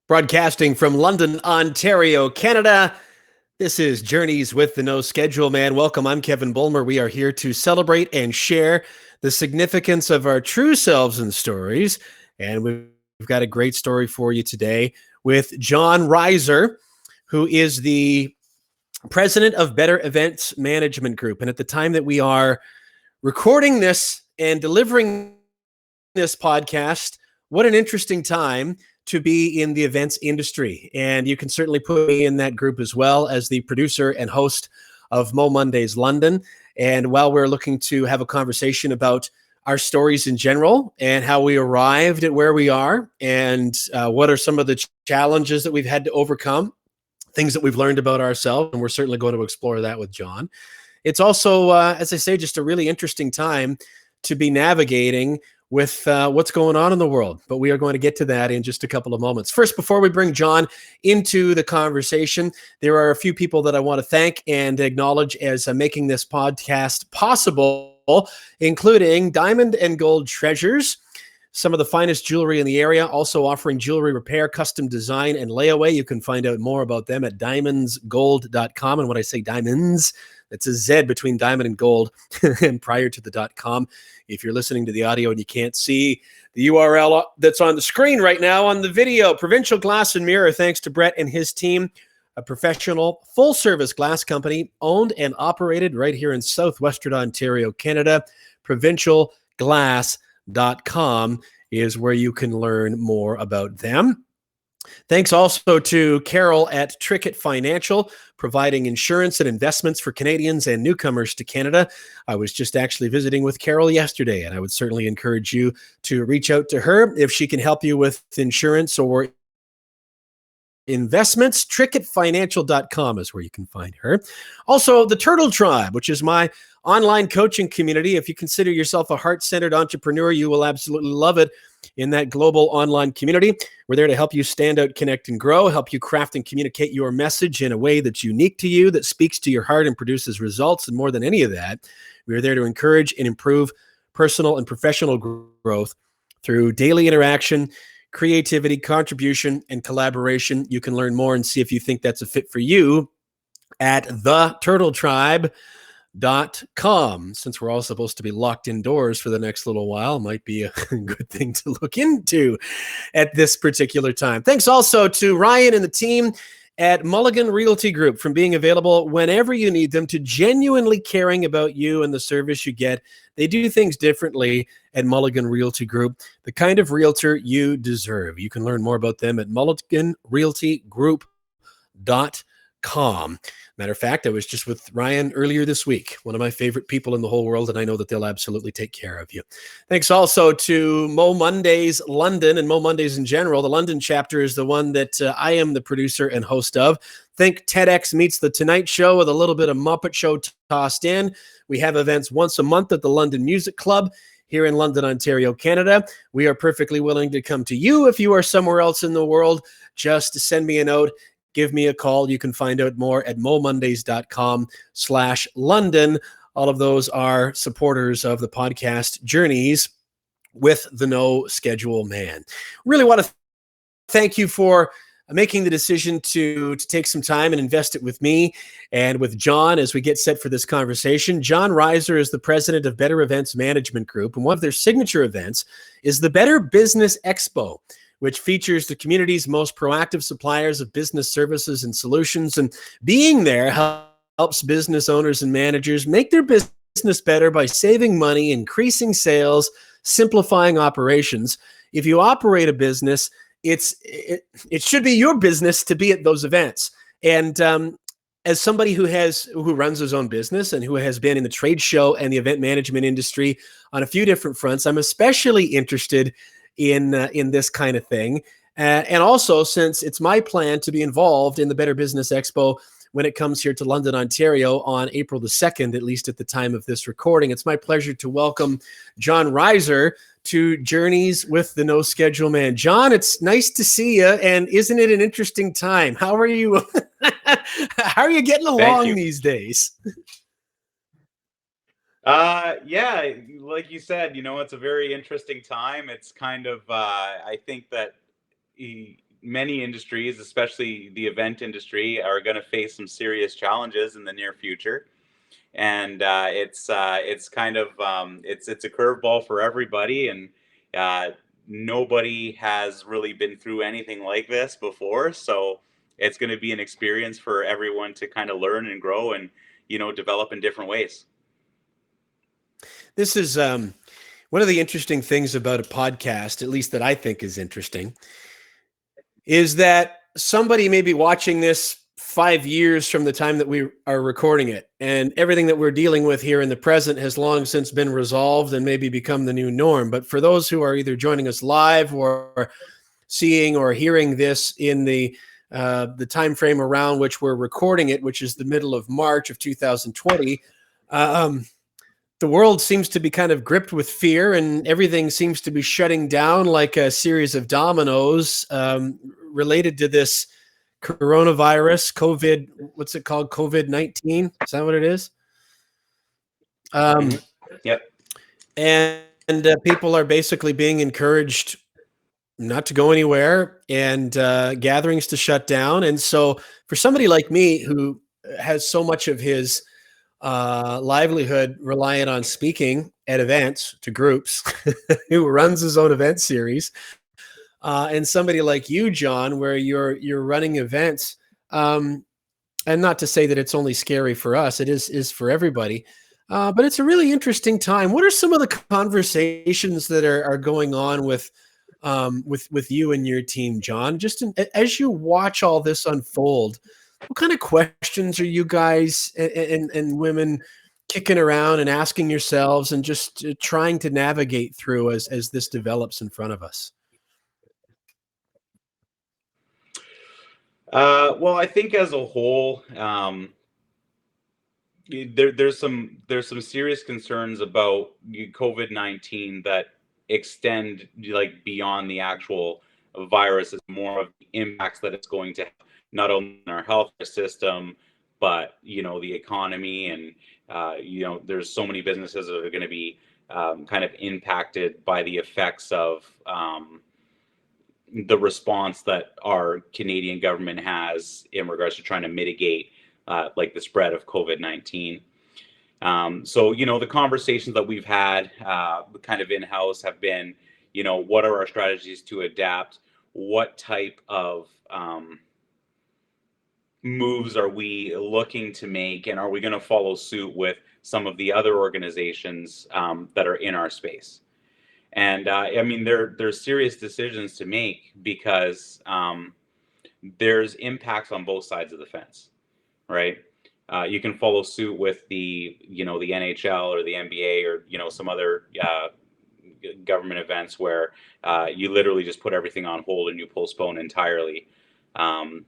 Broadcasting from London, Ontario, Canada. This is Journeys with the No Schedule Man. Welcome. I'm Kevin Bulmer. We are here to celebrate and share the significance of our true selves and stories. And we've got a great story for you today with John Reiser, who is the president of Better Events Management Group. And at the time that we are recording this and delivering this podcast, what an interesting time to be in the events industry. And you can certainly put me in that group as well as the producer and host of Mo Mondays London. And while we're looking to have a conversation about our stories in general and how we arrived at where we are and what are some of the challenges that we've had to overcome, things that we've learned about ourselves, and we're certainly going to explore that with John. It's also, as I say, just a really interesting time to be navigating with what's going on in the world. But we are going to get to that in just a couple of moments. First, before we bring John into the conversation, there are a few people that I want to thank and acknowledge as making this podcast possible, including Diamond and Gold Treasures, some of the finest jewelry in the area, also offering jewelry repair, custom design, and layaway. You can find out more about them at diamondsgold.com. And when I say diamonds, it's a Z between diamond and gold and prior to the .com. If you're listening to the audio and you can't see the URL that's on the screen right now on the video, Provincial Glass and Mirror, thanks to Brett and his team, a professional full-service glass company owned and operated right here in southwestern Ontario, Canada. Provincialglass.com is where you can learn more about them. Thanks also to Carol at Trickett Financial, providing insurance and investments for Canadians and newcomers to Canada. I was just actually visiting with Carol yesterday, and I would certainly encourage you to reach out to her if she can help you with insurance or investments. Trickettfinancial.com is where you can find her. Also, the Turtle Tribe, which is my online coaching community. If you consider yourself a heart-centered entrepreneur, you will absolutely love it. In that global online community, we're there to help you stand out, connect, and grow, help you craft and communicate your message in a way that's unique to you, that speaks to your heart and produces results. And more than any of that, we're there to encourage and improve personal and professional growth through daily interaction, creativity, contribution, and collaboration. You can learn more and see if you think that's a fit for you at theturtletribe.com. Since we're all supposed to be locked indoors for the next little while, might be a good thing to look into at this particular time. Thanks also to Ryan and the team at Mulligan Realty Group from being available whenever you need them, to genuinely caring about you and the service you get. They do things differently at Mulligan Realty Group, the kind of realtor you deserve. You can learn more about them at mulliganrealtygroup.com. Matter of fact, I was just with Ryan earlier this week, one of my favorite people in the whole world, and I know that they'll absolutely take care of you. Thanks also to Mo Mondays London and Mo Mondays in general. The London chapter is the one that I am the producer and host of. Think TEDx meets The Tonight Show with a little bit of Muppet Show tossed in. We have events once a month at the London Music Club here in London, Ontario, Canada. We are perfectly willing to come to you if you are somewhere else in the world. Just send me a note. Give me a call. You can find out more at momondays.com/London. All of those are supporters of the podcast Journeys with the No Schedule Man. Really want to thank you for making the decision to take some time and invest it with me and with John as we get set for this conversation. John Reiser is the president of Better Events Management Group, and one of their signature events is the Better Business Expo, which features the community's most proactive suppliers of business services and solutions. And being there helps business owners and managers make their business better by saving money, increasing sales, simplifying operations. If you operate a business, it should be your business to be at those events. And as somebody who runs his own business and who has been in the trade show and the event management industry on a few different fronts, I'm especially interested in this kind of thing. And also, since it's my plan to be involved in the Better Business Expo when it comes here to London, Ontario on April the 2nd, at least at the time of this recording, it's my pleasure to welcome John Reiser to Journeys with the No Schedule Man. John, it's nice to see you, and isn't it an interesting time? How are you? How are you getting along these days? Yeah, like you said, it's a very interesting time. It's kind of, I think that many industries, especially the event industry, are going to face some serious challenges in the near future. And it's kind of it's a curveball for everybody, and uh, nobody has really been through anything like this before. So it's going to be an experience for everyone to kind of learn and grow and develop in different ways. This is one of the interesting things about a podcast, at least that I think is interesting, is that somebody may be watching this 5 years from the time that we are recording it, and everything that we're dealing with here in the present has long since been resolved and maybe become the new norm. But for those who are either joining us live or seeing or hearing this in the time frame around which we're recording it, which is the middle of March of 2020, the world seems to be kind of gripped with fear, and everything seems to be shutting down like a series of dominoes related to this coronavirus, COVID. What's it called? COVID-19. Is that what it is? Yep. And people are basically being encouraged not to go anywhere, and gatherings to shut down. And so for somebody like me who has so much of his livelihood reliant on speaking at events to groups, who runs his own event series, and somebody like you, John, where you're running events, and not to say that it's only scary for us, it is for everybody, but it's a really interesting time. What are some of the conversations that are going on with you and your team, John? Just as you watch all this unfold, what kind of questions are you guys and women kicking around and asking yourselves, and just trying to navigate through as this develops in front of us? Well, I think as a whole, there's some serious concerns about COVID-19 that extend like beyond the actual virus. It's more of the impacts that it's going to have, not only in our healthcare system, but the economy, and there's so many businesses that are going to be kind of impacted by the effects of the response that our Canadian government has in regards to trying to mitigate like the spread of COVID-19. So, the conversations that we've had kind of in-house have been, what are our strategies to adapt? What type of moves are we looking to make? And are we going to follow suit with some of the other organizations that are in our space? And I mean, there's serious decisions to make, because there's impacts on both sides of the fence, right? You can follow suit with the NHL or the NBA, or some other government events where you literally just put everything on hold and you postpone entirely. And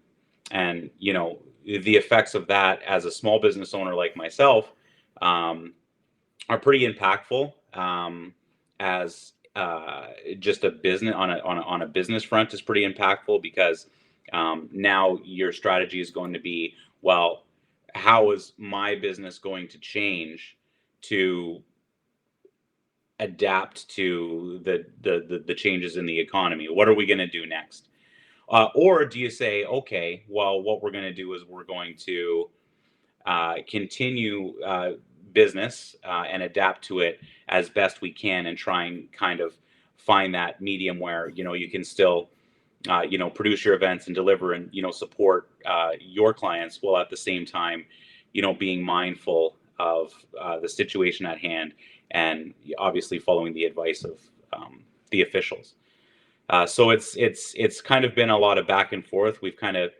the effects of that as a small business owner like myself are pretty impactful. As just a business on a business front is pretty impactful, because now your strategy is going to be, well, how is my business going to change to adapt to the changes in the economy? What are we going to do next? Or do you say, okay, well, what we're going to do is we're going to continue business and adapt to it as best we can, and try and kind of find that medium where you can still produce your events and deliver and support your clients, while at the same time being mindful of the situation at hand, and obviously following the advice of the officials. So it's kind of been a lot of back and forth. We've kind of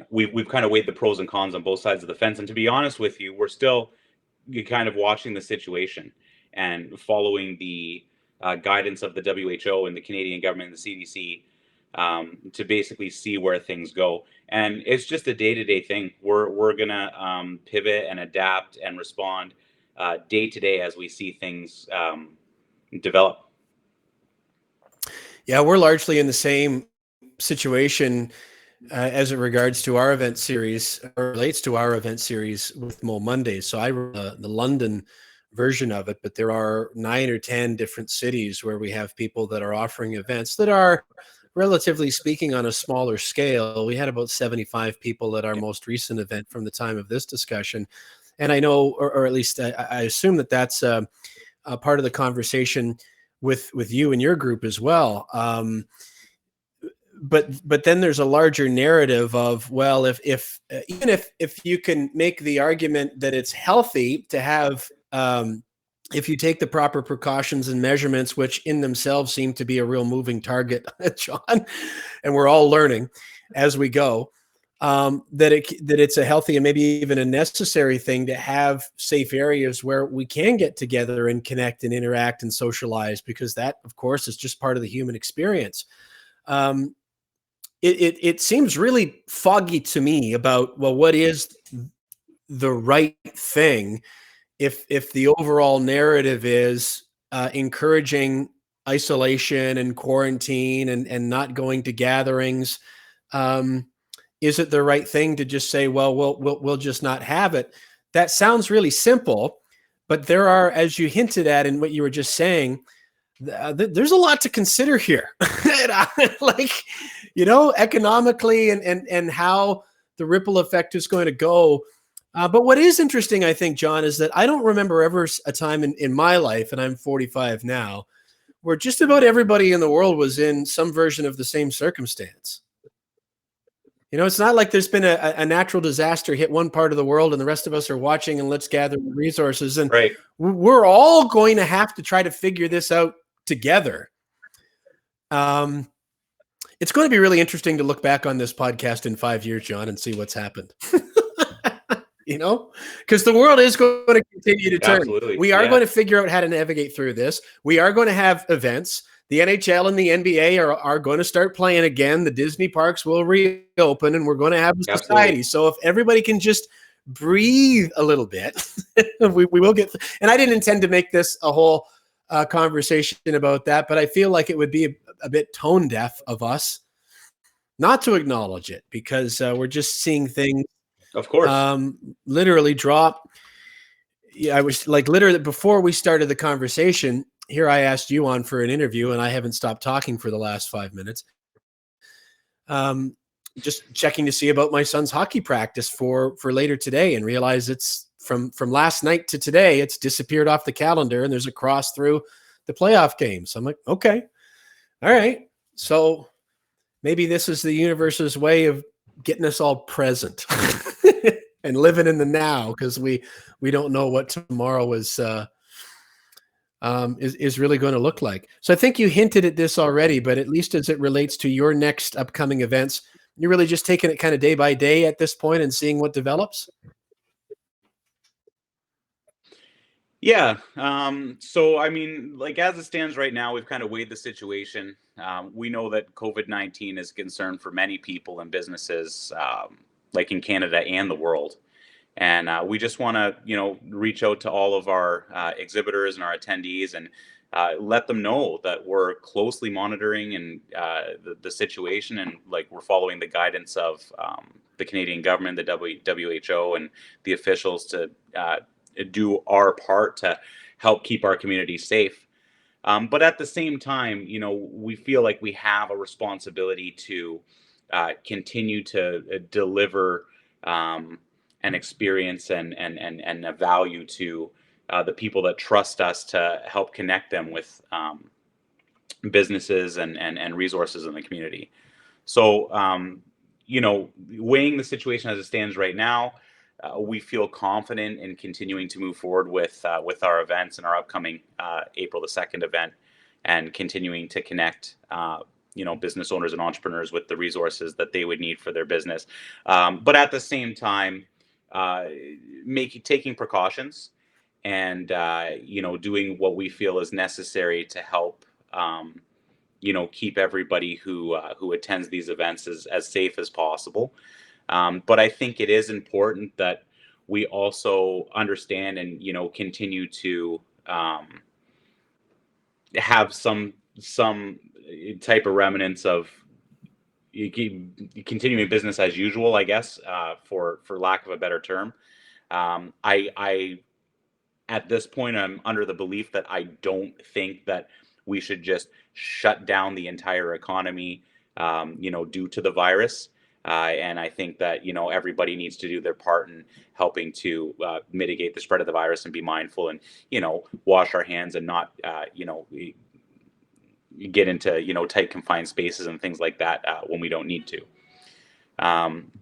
we've kind of weighed the pros and cons on both sides of the fence. And to be honest with you, we're still kind of watching the situation and following the guidance of the WHO and the Canadian government and the CDC to basically see where things go. And it's just a day-to-day thing. We're gonna pivot and adapt and respond day to day as we see things develop. Yeah, we're largely in the same situation as it regards to our event series, or relates to our event series with Mo Mondays. So I run the London version of it, but there are 9 or 10 different cities where we have people that are offering events that are, relatively speaking, on a smaller scale. We had about 75 people at our most recent event from the time of this discussion. And I know, or at least I assume that that's a part of the conversation with you and your group as well. But then there's a larger narrative of, well, if even if you can make the argument that it's healthy to have, if you take the proper precautions and measurements, which in themselves seem to be a real moving target, John, and we're all learning as we go, that it's a healthy and maybe even a necessary thing to have safe areas where we can get together and connect and interact and socialize, because that, of course, is just part of the human experience. It seems really foggy to me about, well, what is the right thing if the overall narrative is encouraging isolation and quarantine and not going to gatherings. Is it the right thing to just say, well, we'll just not have it? That sounds really simple, but there are, as you hinted at in what you were just saying, there's a lot to consider here. Like, economically and how the ripple effect is going to go. But what is interesting, I think, John, is that I don't remember ever a time in my life, and I'm 45 now, where just about everybody in the world was in some version of the same circumstance. It's not like there's been a natural disaster hit one part of the world and the rest of us are watching and let's gather the resources. And Right. We're all going to have to try to figure this out together. It's going to be really interesting to look back on this podcast in 5 years, John, and see what's happened. Because the world is going to continue to turn. Absolutely. We are going to figure out how to navigate through this. We are going to have events. The NHL and the NBA are going to start playing again. The Disney parks will reopen, and we're going to have a society. Absolutely. So if everybody can just breathe a little bit, we will get. And I didn't intend to make this a whole conversation about that, but I feel like it would be a bit tone deaf of us not to acknowledge it, because we're just seeing things, of course, literally drop. Yeah, I was like, literally before we started the conversation here, I asked you on for an interview, and I haven't stopped talking for the last 5 minutes. Just checking to see about my son's hockey practice for later today, and realize it's from last night to today, it's disappeared off the calendar, and there's a cross through the playoff game. So I'm like, okay, all right. So maybe this is the universe's way of getting us all present and living in the now, because we don't know what tomorrow is really going to look like. So I think you hinted at this already, but at least as it relates to your next upcoming events, you're really just taking it kind of day by day at this point and seeing what develops. Yeah. So, I mean, like, as it stands right now, we've kind of weighed the situation. We know that COVID-19 is a concern for many people and businesses, like in Canada and the world. And we just want to, reach out to all of our exhibitors and our attendees and let them know that we're closely monitoring and the situation, and like we're following the guidance of the Canadian government, the WHO, and the officials to do our part to help keep our community safe. But at the same time, we feel like we have a responsibility to continue to deliver an experience and a value to the people that trust us to help connect them with businesses and resources in the community. So, weighing the situation as it stands right now, we feel confident in continuing to move forward with our events and our upcoming April the 2nd event, and continuing to connect business owners and entrepreneurs with the resources that they would need for their business. But at the same time, taking precautions and doing what we feel is necessary to help keep everybody who attends these events as safe as possible. But I think it is important that we also understand and continue to have some type of remnants of continuing business as usual, I guess, for lack of a better term. I at this point, I'm under the belief that I don't think that we should just shut down the entire economy, due to the virus. And I think that, everybody needs to do their part in helping to mitigate the spread of the virus and be mindful and, wash our hands and not, get into, tight confined spaces and things like that when we don't need to.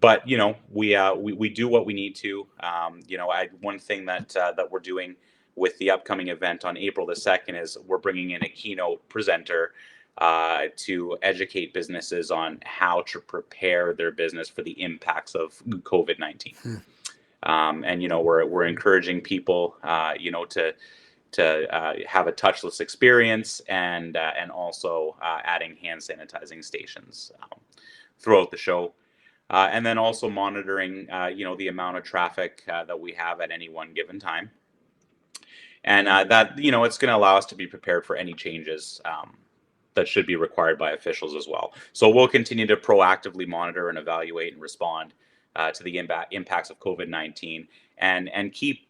But we do what we need to. One thing that we're doing with the upcoming event on April the 2nd is we're bringing in a keynote presenter to educate businesses on how to prepare their business for the impacts of COVID-19. And we're encouraging people, to have a touchless experience, and also adding hand sanitizing stations throughout the show. And then also monitoring, the amount of traffic that we have at any one given time. And that, it's going to allow us to be prepared for any changes that should be required by officials as well. So we'll continue to proactively monitor and evaluate and respond to the impacts of COVID-19, and keep,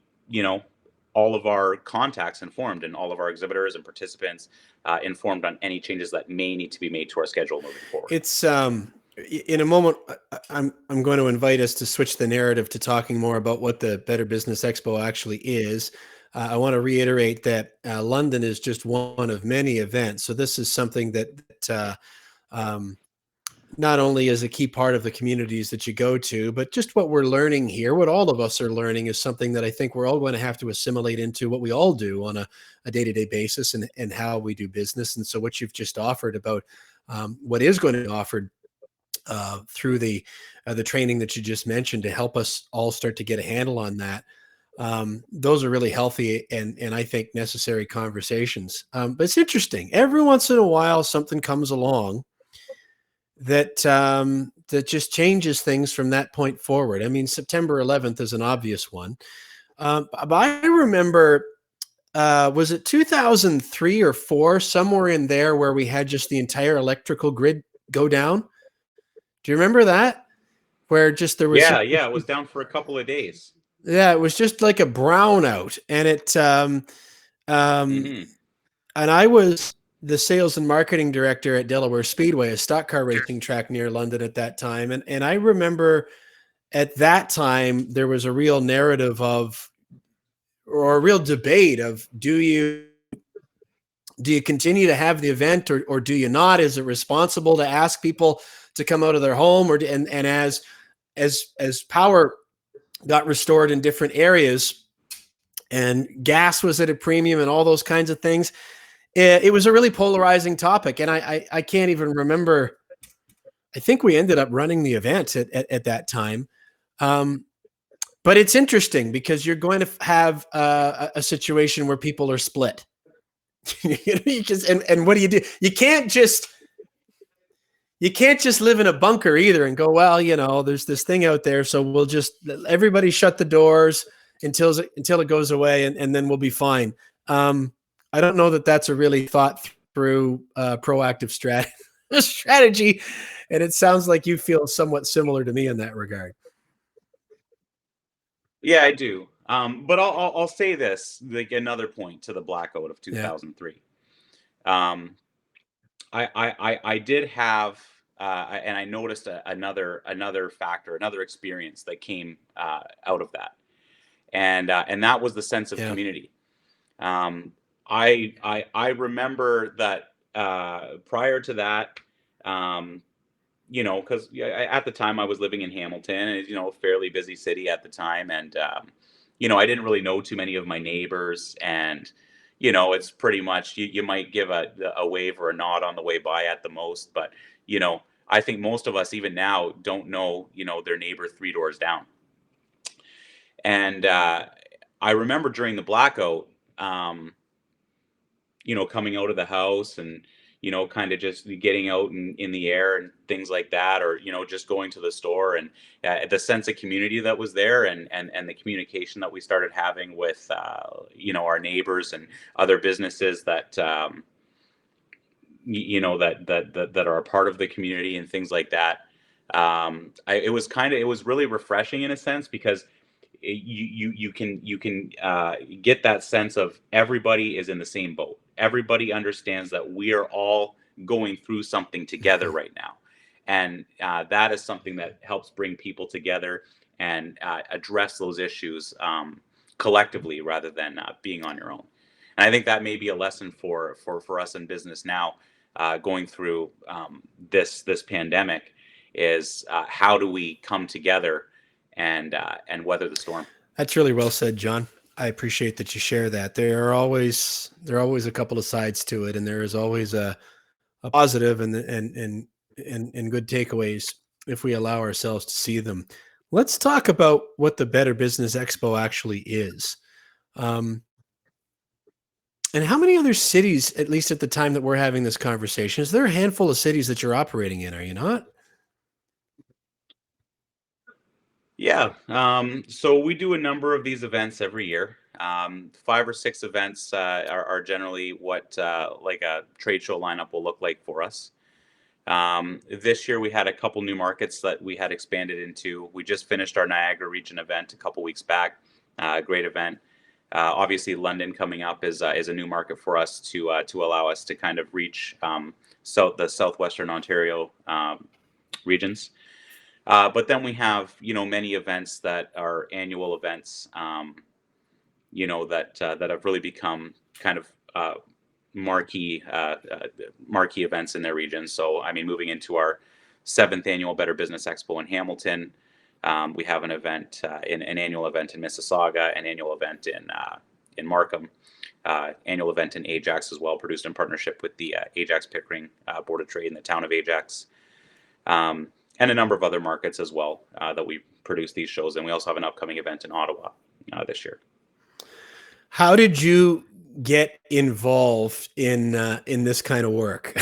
all of our contacts informed, and all of our exhibitors and participants informed on any changes that may need to be made to our schedule moving forward. It's in a moment, I'm going to invite us to switch the narrative to talking more about what the Better Business Expo actually is. I want to reiterate that London is just one of many events. So this is something that not only is a key part of the communities that you go to, but just what we're learning here, what all of us are learning, is something that I think we're all going to have to assimilate into what we all do on a day-to-day basis, and how we do business. And so what you've just offered about what is going to be offered through the training that you just mentioned to help us all start to get a handle on that. Those are really healthy and I think necessary conversations. But it's interesting. Every once in a while, something comes along that just changes things from that point forward. I mean, September 11th is an obvious one. But I remember, was it 2003 or 4, somewhere in there, where we had just the entire electrical grid go down? Do you remember that? Where just there was it was down for a couple of days. Yeah, it was just like a brownout, and Mm-hmm. and I was the sales and marketing director at Delaware Speedway, a stock car racing track near London at that time, and I remember at that time there was a real narrative or a real debate of, do you continue to have the event, or do you not? Is it responsible to ask people to come out of their home, and as power got restored in different areas and gas was at a premium and all those kinds of things, it was a really polarizing topic. And I can't even remember. I think we ended up running the event at that time. But it's interesting because you're going to have a situation where people are split. And what do you do? You can't just live in a bunker either and go, well, there's this thing out there, so we'll just everybody shut the doors until it goes away, and then we'll be fine. I don't know that that's a really thought through proactive strategy, and it sounds like you feel somewhat similar to me in that regard. Yeah, I do. But I'll say this, like another point to the blackout of 2003. Yeah. I did have, and I noticed another factor, another experience that came out of that, and that was the sense of community. I remember that prior to that, because at the time I was living in Hamilton, and a fairly busy city at the time, and I didn't really know too many of my neighbors, and it's pretty much you might give a wave or a nod on the way by at the most, but I think most of us even now don't know their neighbor 3 doors down. And I remember during the blackout, coming out of the house and kind of just getting out in the air and things like that, or just going to the store, and the sense of community that was there, and the communication that we started having with our neighbors and other businesses that that are a part of the community and things like that. It was really refreshing in a sense, because you can get that sense of everybody is in the same boat. Everybody understands that we are all going through something together right now, and that is something that helps bring people together and address those issues collectively rather than being on your own. And I think that may be a lesson for us in business now, going through this pandemic, is how do we come together and weather the storm. That's really well said, John. I appreciate that you share that. There are always a couple of sides to it, and there is always a positive and good takeaways if we allow ourselves to see them. Let's talk about what the Better Business Expo actually is. Um, and how many other cities, at least at the time that we're having this conversation, is there a handful of cities that you're operating in? Are you not? Yeah. So we do a number of these events every year. 5 or 6 events are generally what like a trade show lineup will look like for us. This year we had a couple new markets that we had expanded into. We just finished our Niagara region event a couple weeks back. Great event. Obviously, London coming up is a new market for us to allow us to kind of reach the southwestern Ontario regions. But then we have, many events that are annual events, that have really become kind of marquee marquee events in their region. So, I mean, moving into our 7th annual Better Business Expo in Hamilton, we have an event, an annual event in Mississauga, an annual event in Markham, annual event in Ajax as well, produced in partnership with the Ajax Pickering Board of Trade in the town of Ajax. And a number of other markets as well that we produce these shows. And we also have an upcoming event in Ottawa this year. How did you get involved in this kind of work?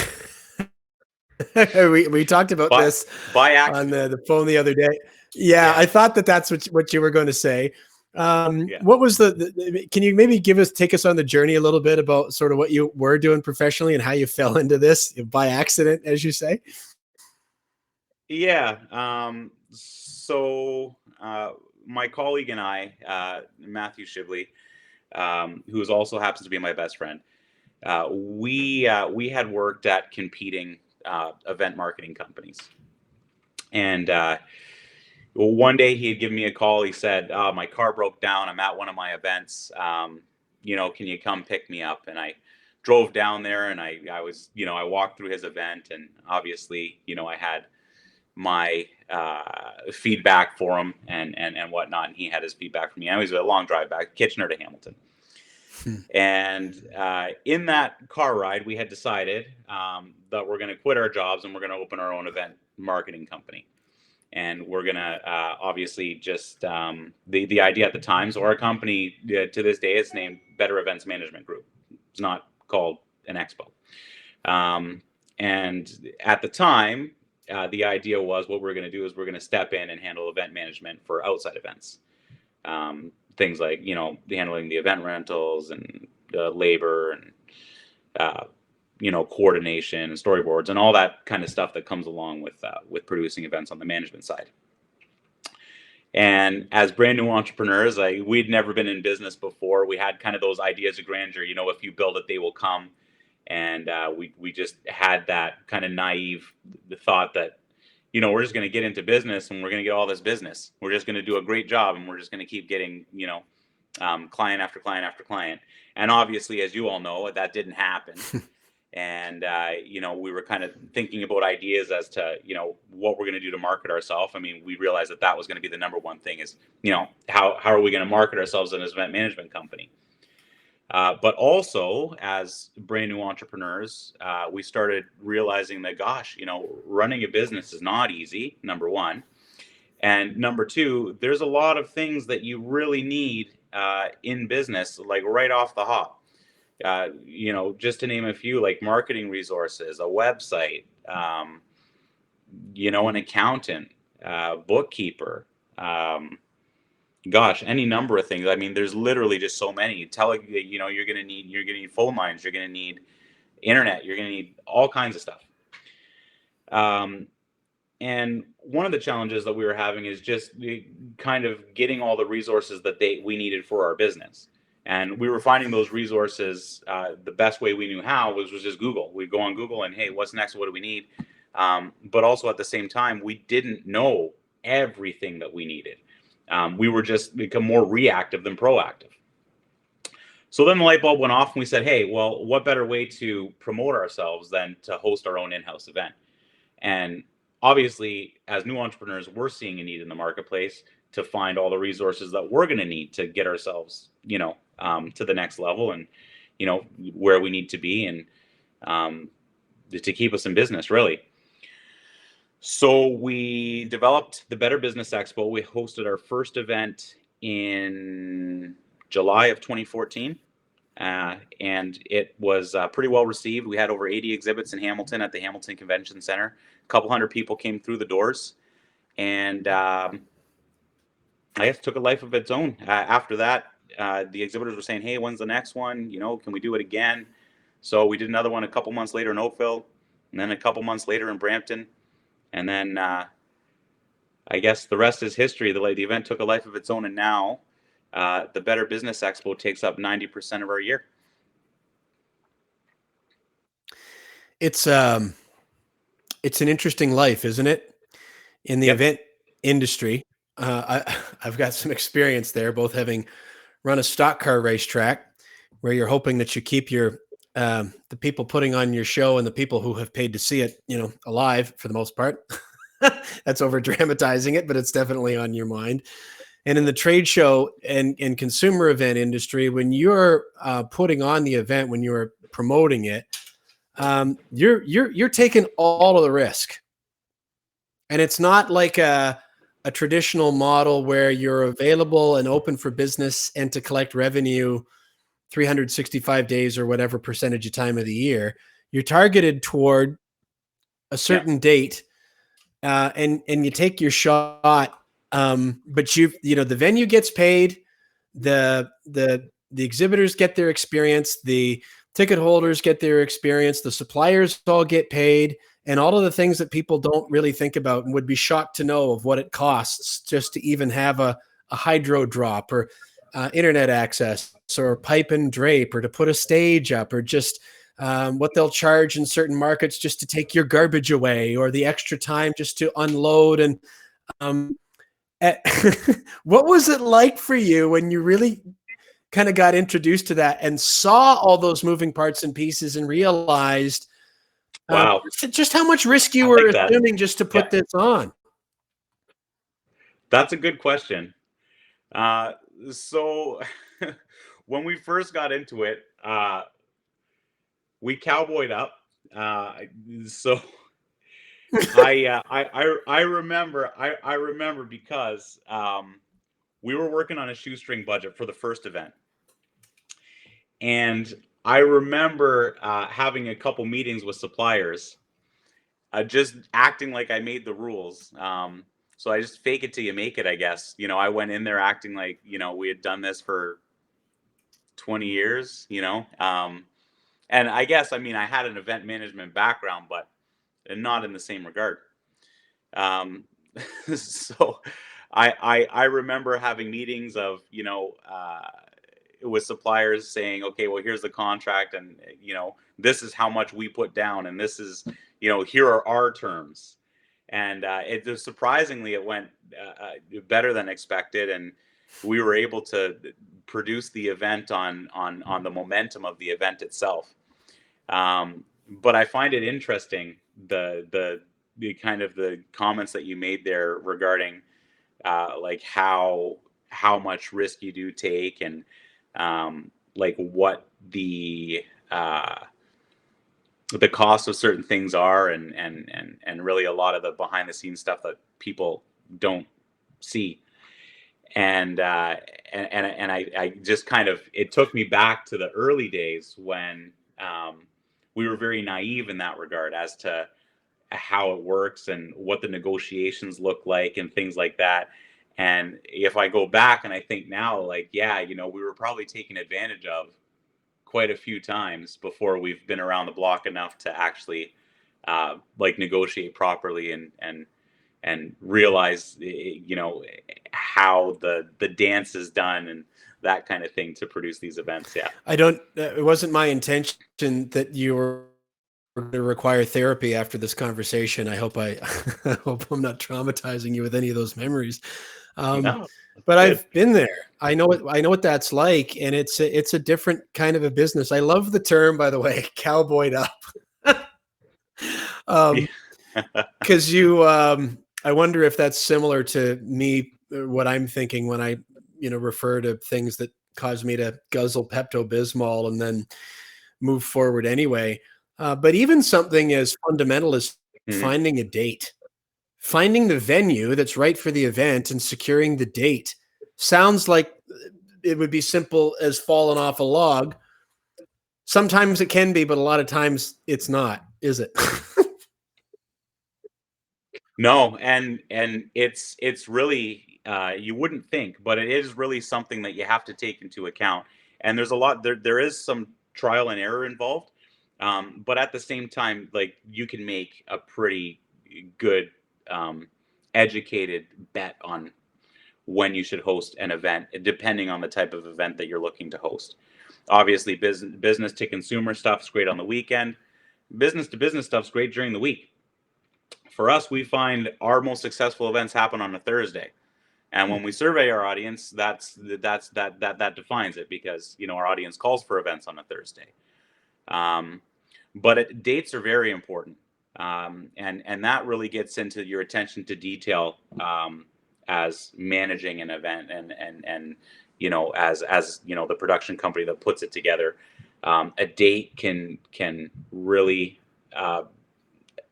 we talked about this by on accident. the phone the other day. Yeah, I thought that's what you were going to say. What was can you maybe take us on the journey a little bit about sort of what you were doing professionally and how you fell into this by accident, as you say? Yeah. So my colleague and I, Matthew Shibley, who also happens to be my best friend, we had worked at competing event marketing companies. And one day he had given me a call. He said, my car broke down. I'm at one of my events. Can you come pick me up? And I drove down there, and I was, I walked through his event, and obviously, I had my feedback for him and whatnot, and he had his feedback for me. And it was a long drive back, Kitchener to Hamilton. And in that car ride, we had decided that we're going to quit our jobs and we're going to open our own event marketing company. And we're going to obviously just the idea at the time. So our company to this day is named Better Events Management Group. It's not called an expo. And at the time, the idea was what we're going to do is we're going to step in and handle event management for outside events. Things like, handling the event rentals and labor and, coordination and storyboards and all that kind of stuff that comes along with producing events on the management side. And as brand new entrepreneurs, we'd never been in business before. We had kind of those ideas of grandeur, if you build it, they will come. And we just had that kind of naive thought that, we're just going to get into business and we're going to get all this business. We're just going to do a great job and we're just going to keep getting, client after client after client. And obviously, as you all know, that didn't happen. And, we were kind of thinking about ideas as to, what we're going to do to market ourselves. I mean, we realized that was going to be the number one thing is, how are we going to market ourselves as an event management company? But also, as brand new entrepreneurs, we started realizing that, gosh, running a business is not easy, number one. And number two, there's a lot of things that you really need in business, like right off the hop. Just to name a few, like marketing resources, a website, an accountant, bookkeeper, gosh, any number of things. I mean, there's literally just so many. You're going to need phone lines. You're going to need internet. You're going to need all kinds of stuff. And one of the challenges that we were having is just kind of getting all the resources that we needed for our business. And we were finding those resources. The best way we knew how was just Google. We'd go on Google and, hey, what's next? What do we need? But also at the same time, we didn't know everything that we needed. We were just become more reactive than proactive. So then the light bulb went off and we said, hey, well, what better way to promote ourselves than to host our own in-house event? And obviously, as new entrepreneurs, we're seeing a need in the marketplace to find all the resources that we're going to need to get ourselves, to the next level and, where we need to be and to keep us in business, really. So we developed the Better Business Expo. We hosted our first event in July of 2014. And it was pretty well received. We had over 80 exhibits in Hamilton at the Hamilton Convention Center. A couple hundred people came through the doors, and I guess took a life of its own. After that, the exhibitors were saying, "Hey, when's the next one? Can we do it again?" So we did another one a couple months later in Oakville, and then a couple months later in Brampton, and then I guess the rest is history. The event took a life of its own, and now the Better Business Expo takes up 90% of our year. It's an interesting life, isn't it? In the event industry, I've got some experience there, both having run a stock car racetrack where you're hoping that you keep your the people putting on your show and the people who have paid to see it, alive for the most part. That's over dramatizing it, but it's definitely on your mind. And in the trade show and consumer event industry, when you're putting on the event, when you're promoting it, you're taking all of the risk. And it's not like a traditional model where you're available and open for business and to collect revenue 365 days or whatever percentage of time of the year. You're targeted toward a certain date, and you take your shot. But the venue gets paid, the exhibitors get their experience, the ticket holders get their experience, the suppliers all get paid, and all of the things that people don't really think about and would be shocked to know of what it costs just to even have a hydro drop or internet access or pipe and drape or to put a stage up or just what they'll charge in certain markets just to take your garbage away or the extra time just to unload. And what was it like for you when you really kind of got introduced to that and saw all those moving parts and pieces and realized Wow. Just how much risk you were assuming just to put this on? That's a good question. So when we first got into it, we cowboyed up. So I remember because we were working on a shoestring budget for the first event, and I remember having a couple meetings with suppliers, just acting like I made the rules. So I just fake it till you make it, I guess. I went in there acting like, we had done this for 20 years, and I guess, I had an event management background, but not in the same regard. So I remember having meetings of, with suppliers saying, okay, well, here's the contract, and this is how much we put down, and this is, here are our terms. And it was surprisingly, it went better than expected, and we were able to produce the event on the momentum of the event itself. But I find it interesting the kind of the comments that you made there regarding like how much risk you do take, and like what the cost of certain things are, and really a lot of the behind the scenes stuff that people don't see. And I just kind of, it took me back to the early days when we were very naive in that regard as to how it works and what the negotiations look like and things like that. And if I go back and I think now, like, yeah, we were probably taken advantage of quite a few times before we've been around the block enough to actually like negotiate properly and and realize, you know, how the dance is done and that kind of thing to produce these events. Yeah. I don't. It wasn't my intention that you were going to require therapy after this conversation. I hope I hope I'm not traumatizing you with any of those memories. Um, No, but good. I've been there. I know what that's like, and it's a different kind of a business. I love the term, by the way, cowboyed up. Yeah. Because you, I wonder if that's similar to me. What I'm thinking when I, refer to things that cause me to guzzle Pepto Bismol and then move forward anyway. But even something as fundamental as Mhm. finding a date, finding the venue that's right for the event and securing the date sounds like it would be simple as falling off a log. Sometimes it can be, but a lot of times it's not, is it? No, and it's really, you wouldn't think, but it is really something that you have to take into account. And there's a lot there is some trial and error involved. But at the same time, like, you can make a pretty good, um, educated bet on when you should host an event, depending on the type of event that you're looking to host. Obviously, business to consumer stuff's great on the weekend. Business to business stuff's great during the week. For us, we find our most successful events happen on a Thursday. And when we survey our audience, that defines it, because our audience calls for events on a Thursday. Um, but dates are very important, and that really gets into your attention to detail, as managing an event, and as the production company that puts it together. A date can really,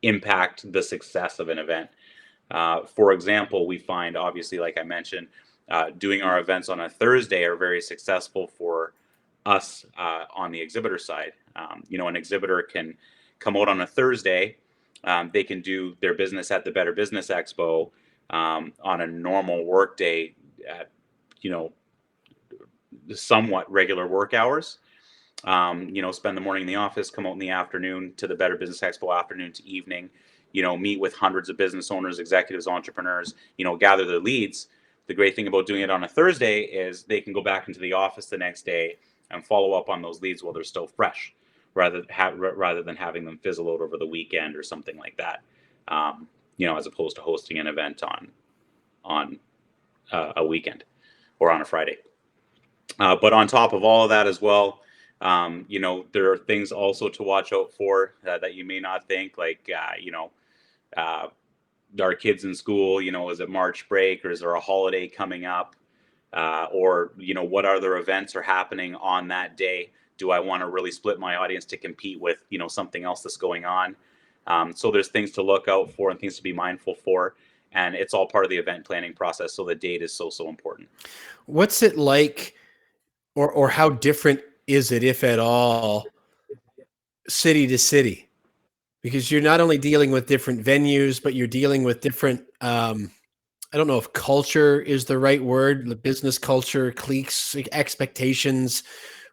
impact the success of an event. For example, we find, obviously, like I mentioned, doing our events on a Thursday are very successful for us, on the exhibitor side. An exhibitor can come out on a Thursday. They can do their business at the Better Business Expo, on a normal work day at, you know, somewhat regular work hours. Spend the morning in the office, come out in the afternoon to the Better Business Expo, afternoon to evening, meet with hundreds of business owners, executives, entrepreneurs, gather their leads. The great thing about doing it on a Thursday is they can go back into the office the next day and follow up on those leads while they're still fresh, rather than having them fizzle out over the weekend or something like that. As opposed to hosting an event on a weekend or on a Friday. But on top of all of that as well, there are things also to watch out for, that you may not think, like, uh, our kids in school, is it March break, or is there a holiday coming up? Or, what other events are happening on that day? Do I want to really split my audience to compete with, something else that's going on? So there's things to look out for and things to be mindful for. And it's all part of the event planning process. So the date is so important. What's it like, or how different is it, if at all, city to city? Because you're not only dealing with different venues, but you're dealing with different, I don't know if culture is the right word, the business culture, cliques, expectations,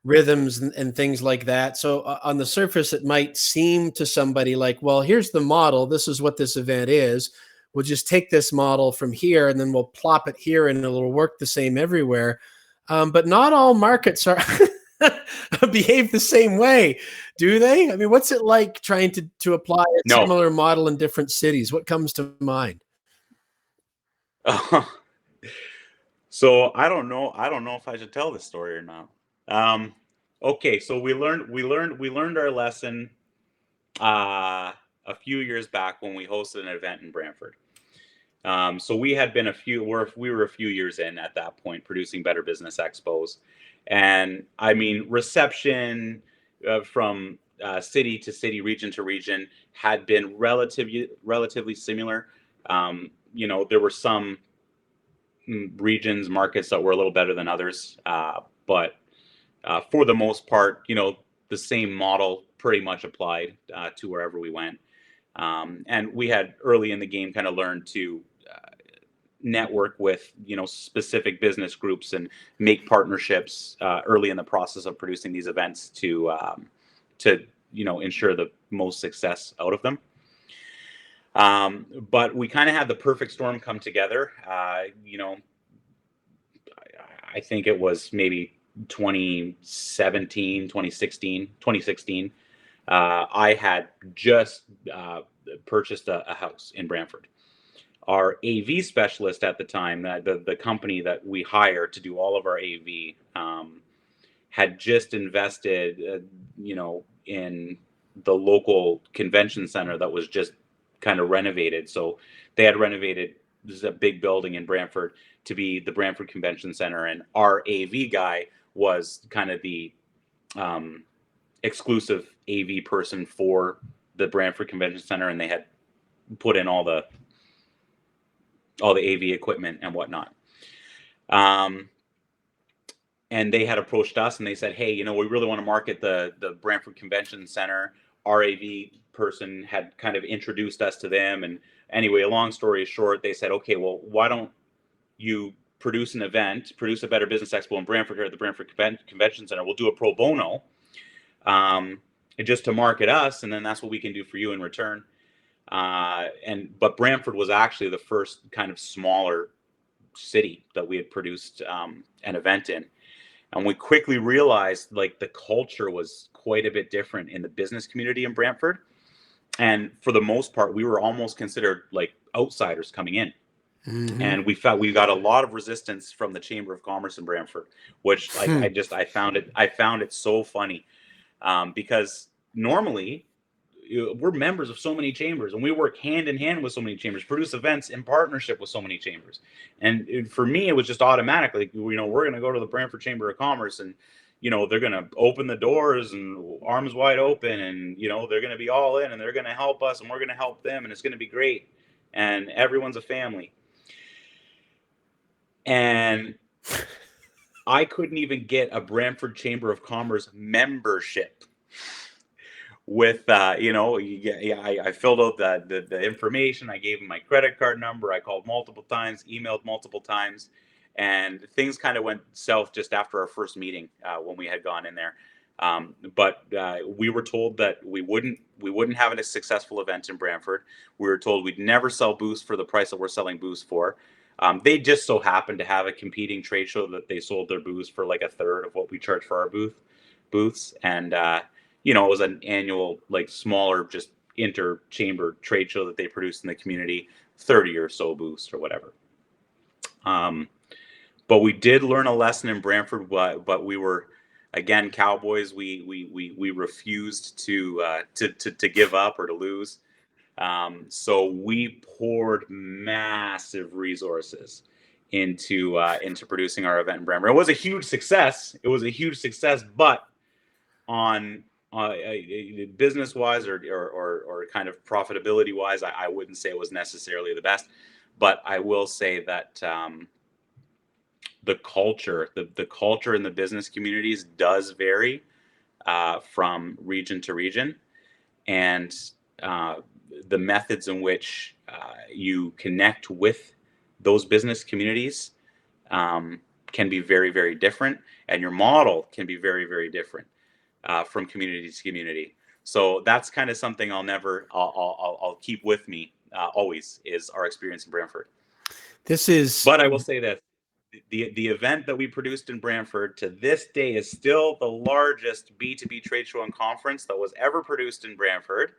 rhythms, and things like that. So on the surface, it might seem to somebody like, well, here's the model. This is what this event is. We'll just take this model from here and then we'll plop it here and it'll work the same everywhere. But not all markets are behave the same way, do they? I mean, what's it like trying to apply a No. similar model in different cities? What comes to mind? So I don't know if I should tell this story or not. Um, okay, so we learned our lesson, a few years back when we hosted an event in Brantford. So we had been we were a few years in at that point, producing Better Business Expos, and I mean, reception, from, city to city, region to region, had been relatively similar. There were some, regions, markets that were a little better than others, but, for the most part, the same model pretty much applied, to wherever we went. And we had, early in the game, kind of learned to, network with, specific business groups and make partnerships, early in the process of producing these events, to ensure the most success out of them. But we kind of had the perfect storm come together. I think it was maybe 2017, 2016, 2016. I had just purchased a house in Brantford. Our AV specialist at the time, the company that we hired to do all of our AV, had just invested, in the local convention center that was just kind of renovated. So they had renovated, this is a big building in Brantford, to be the Brantford Convention Center, and our AV guy was kind of the exclusive AV person for the Brantford Convention Center, and they had put in all the AV equipment and whatnot. And they had approached us and they said, hey, we really want to market the Brantford Convention Center. Our AV person had kind of introduced us to them. And anyway, a long story short, they said, okay, well, why don't you produce a Better Business Expo in Brantford here at the Brantford Convention Center. We'll do a pro bono just to market us, and then that's what we can do for you in return. But Brantford was actually the first kind of smaller city that we had produced an event in. And we quickly realized like the culture was quite a bit different in the business community in Brantford. And for the most part, we were almost considered like outsiders coming in. Mm-hmm. And we got a lot of resistance from the Chamber of Commerce in Brantford, which I found it so funny, because normally we're members of so many chambers and we work hand in hand with so many chambers, produce events in partnership with so many chambers. And for me, it was just automatic. Like, we're going to go to the Brantford Chamber of Commerce and, they're going to open the doors and arms wide open and, they're going to be all in and they're going to help us and we're going to help them. And it's going to be great. And everyone's a family. And I couldn't even get a Brantford Chamber of Commerce membership. With I filled out the information. I gave him my credit card number. I called multiple times, emailed multiple times, and things kind of went south just after our first meeting when we had gone in there. But we were told that we wouldn't have a successful event in Brantford. We were told we'd never sell booths for the price that we're selling booths for. They just so happened to have a competing trade show that they sold their booths for like a third of what we charge for our booths, and it was an annual, like, smaller, just inter-chamber trade show that they produced in the community, 30 or so booths or whatever. But we did learn a lesson in Brantford, but we were, again, cowboys. We refused to give up or to lose. So we poured massive resources into producing our event in Brantford. It was a huge success. But on business wise or kind of profitability wise, I wouldn't say it was necessarily the best. But I will say that the culture in the business communities does vary from region to region, and the methods in which you connect with those business communities can be very, very different, and your model can be very, very different from community to community. So that's kind of something I'll keep with me always, is our experience in Brantford. But I will say that the event that we produced in Brantford to this day is still the largest B2B trade show and conference that was ever produced in Brantford,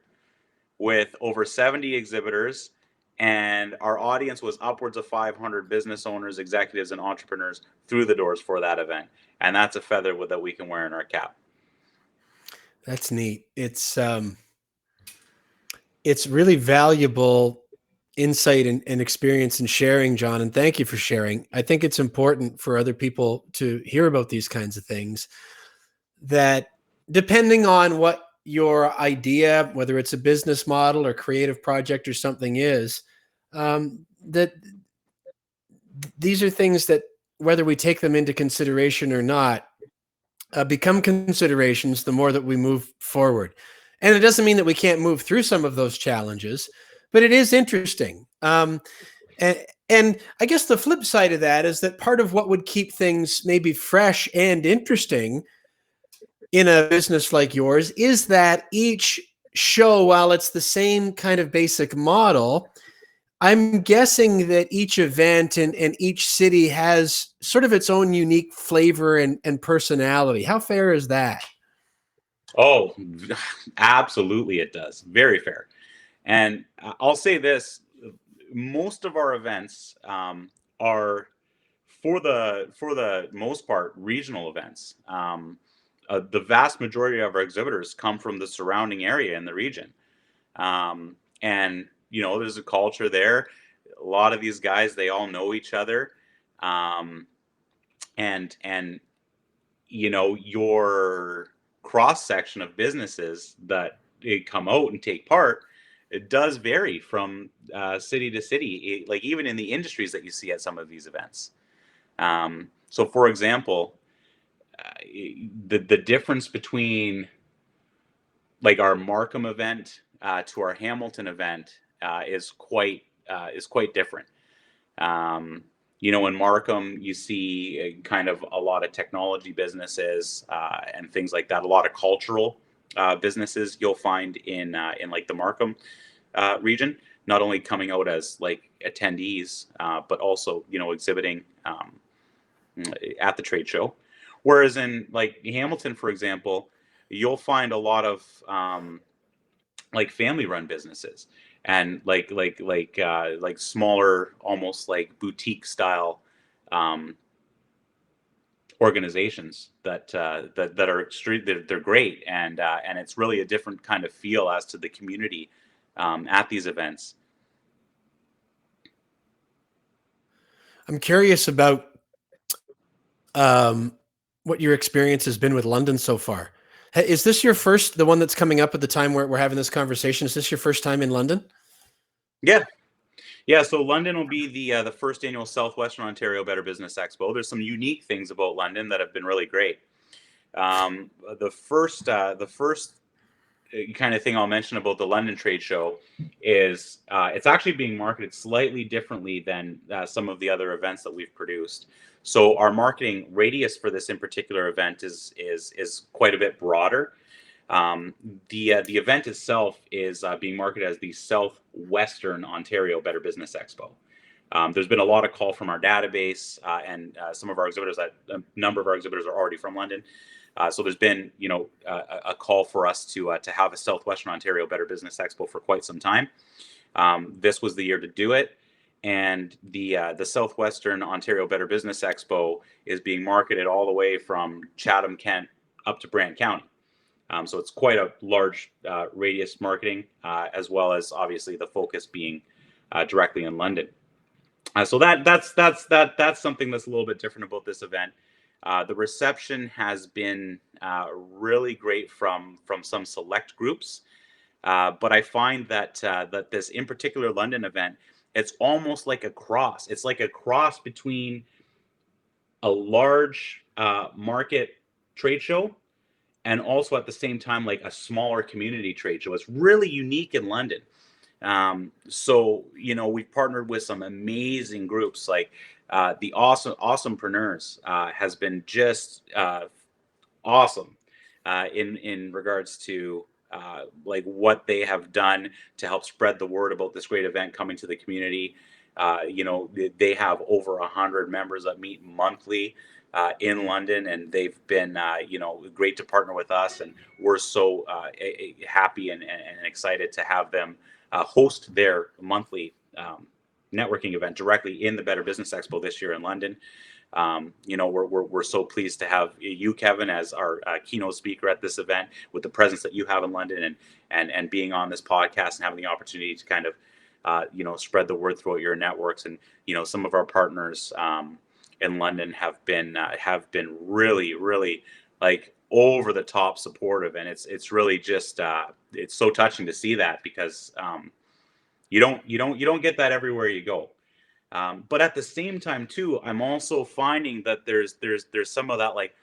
with over 70 exhibitors, and our audience was upwards of 500 business owners, executives, and entrepreneurs through the doors for that event. And that's a feather that we can wear in our cap. That's neat. It's really valuable insight and experience and sharing, John. And thank you for sharing. I think it's important for other people to hear about these kinds of things, that depending on what your idea, whether it's a business model or creative project or something is, that these are things that, whether we take them into consideration or not, become considerations the more that we move forward. And it doesn't mean that we can't move through some of those challenges, but it is interesting. And I guess the flip side of that is that part of what would keep things maybe fresh and interesting in a business like yours is that each show, while it's the same kind of basic model, I'm guessing that each event and each city has sort of its own unique flavor and personality. How fair is that? Oh, absolutely, it does. Very fair. And I'll say this: most of our events are, for the most part, regional events. The vast majority of our exhibitors come from the surrounding area in the region, and there's a culture there. A lot of these guys, they all know each other, um, and your cross section of businesses that they come out and take part, it does vary from city to city, like even in the industries that you see at some of these events. So, for example, the difference between like our Markham event to our Hamilton event is quite different. In Markham, you see kind of a lot of technology businesses and things like that. A lot of cultural businesses you'll find in like the Markham region, not only coming out as like attendees, but also exhibiting at the trade show. Whereas in like Hamilton, for example, you'll find a lot of like family run businesses and like smaller, almost like boutique style um, organizations that are extreme. They're great, and it's really a different kind of feel as to the community at these events. I'm curious about um, what your experience has been with London so far. Is this your first, the one that's coming up at the time where we're having this conversation? Is this your first time in London? Yeah, yeah. So London will be the first annual Southwestern Ontario Better Business Expo. There's some unique things about London that have been really great. The first kind of thing I'll mention about the London Trade Show is it's actually being marketed slightly differently than some of the other events that we've produced. So our marketing radius for this in particular event is quite a bit broader. Um, the event itself is being marketed as the Southwestern Ontario Better Business Expo. There's been a lot of call from our database and some of our exhibitors. A number of our exhibitors are already from London, so there's been a call for us to have a Southwestern Ontario Better Business Expo for quite some time. This was the year to do it, and the Southwestern Ontario Better Business Expo is being marketed all the way from Chatham, Kent, up to Brant County. So it's quite a large radius marketing, as well as obviously the focus being directly in London. So that's something that's a little bit different about this event. The reception has been really great from some select groups, but I find that this in particular London event, it's almost like a cross. It's like a cross between a large market trade show and also at the same time like a smaller community trade show. It's really unique in London. So we've partnered with some amazing groups like the Awesomepreneurs has been just awesome in regards to like what they have done to help spread the word about this great event coming to the community. They have over 100 members that meet monthly in London, and they've been great to partner with us, and we're so happy and excited to have them host their monthly networking event directly in the Better Business Expo this year in London. We're so pleased to have you, Kevin, as our keynote speaker at this event, with the presence that you have in London, and being on this podcast and having the opportunity to kind of spread the word throughout your networks. And some of our partners in London have been really, really like over the top supportive, and it's really just it's so touching to see that, because you don't get that everywhere you go. But at the same time too, I'm also finding that there's some of that like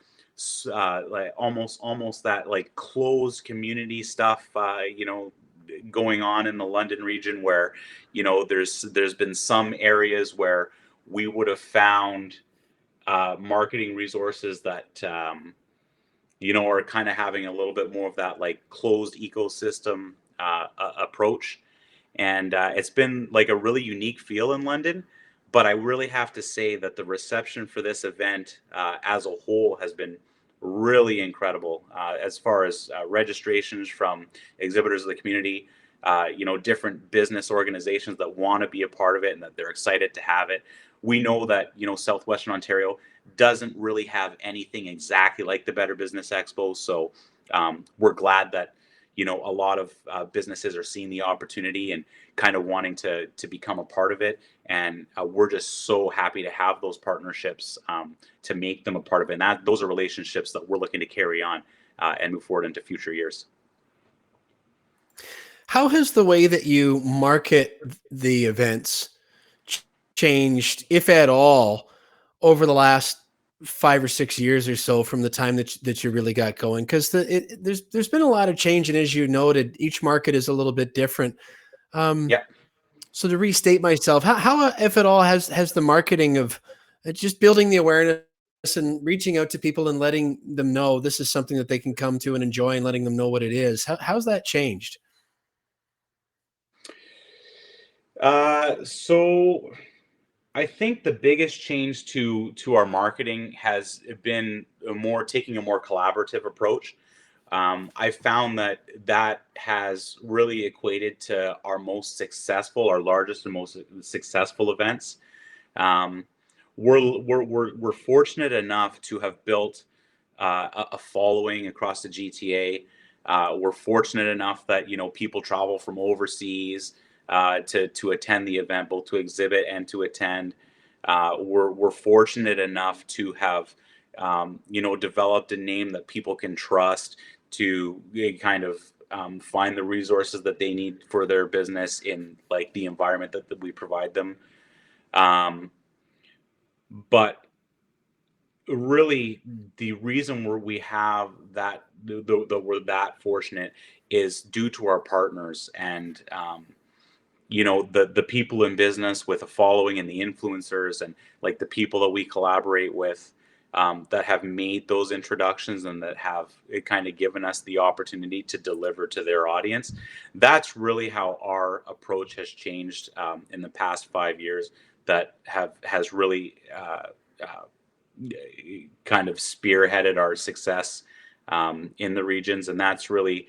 almost that like closed community stuff going on in the London region, where there's been some areas where we would have found marketing resources that are kind of having a little bit more of that like closed ecosystem approach. And it's been like a really unique feel in London. But I really have to say that the reception for this event as a whole has been really incredible, as far as registrations from exhibitors of the community, different business organizations that want to be a part of it and that they're excited to have it. We know that, Southwestern Ontario doesn't really have anything exactly like the Better Business Expo. So we're glad that, a lot of businesses are seeing the opportunity and kind of wanting to become a part of it. And we're just so happy to have those partnerships, to make them a part of it. And those are relationships that we're looking to carry on and move forward into future years. How has the way that you market the events changed, if at all, over the last 5 or 6 years or so from the time that you really got going? Because there's been a lot of change, and as you noted, each market is a little bit different. Yeah. So to restate myself, how if at all, has the marketing of just building the awareness and reaching out to people and letting them know this is something that they can come to and enjoy, and letting them know what it is, how's that changed? So I think the biggest change to our marketing has been taking a more collaborative approach. I found that has really equated to our largest and most successful events. Um, we're fortunate enough to have built a following across the GTA. We're fortunate enough that people travel from overseas to attend the event, both to exhibit and to attend. We're fortunate enough to have developed a name that people can trust to kind of find the resources that they need for their business in like the environment that we provide them. Um, but really, the reason we have we're that fortunate is due to our partners and the people in business with a following and the influencers and like the people that we collaborate with, that have made those introductions and that have kind of given us the opportunity to deliver to their audience. That's really how our approach has changed in the past 5 years. That has really kind of spearheaded our success in the regions, and that's really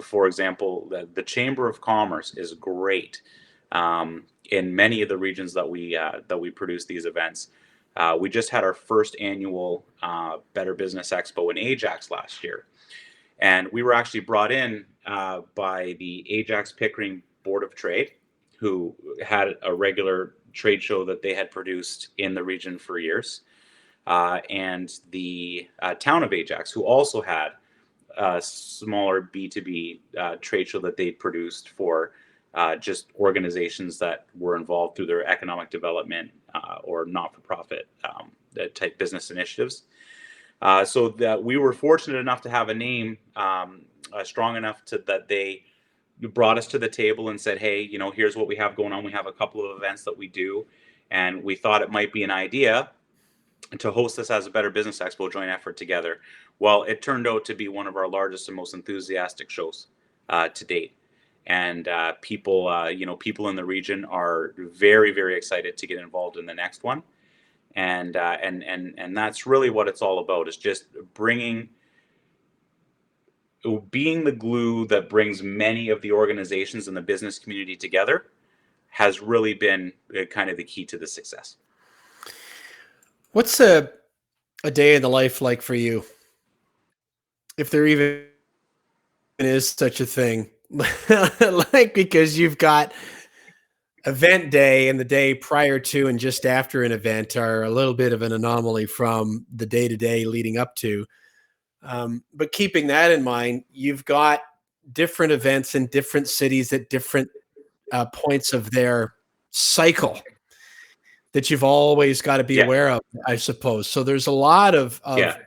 for example, the Chamber of Commerce is great in many of the regions that we produce these events. We just had our first annual Better Business Expo in Ajax last year, and we were actually brought in by the Ajax Pickering Board of Trade, who had a regular trade show that they had produced in the region for years, and the town of Ajax, who also had a smaller B2B trade show that they produced for just organizations that were involved through their economic development or not-for-profit type business initiatives. So that we were fortunate enough to have a name strong enough that they brought us to the table and said, hey, here's what we have going on. We have a couple of events that we do, and we thought it might be an idea to host this as a Better Business Expo joint effort together. Well, it turned out to be one of our largest and most enthusiastic shows to date. And people in the region are very, very excited to get involved in the next one. And that's really what it's all about, is just being the glue that brings many of the organizations in the business community together has really been kind of the key to the success. What's a day in the life like for you, if there even is such a thing? Like, because you've got event day and the day prior to and just after an event are a little bit of an anomaly from the day to day leading up to. But keeping that in mind, you've got different events in different cities at different points of their cycle that you've always got to be Yeah. aware of, I suppose. So there's a lot of Yeah.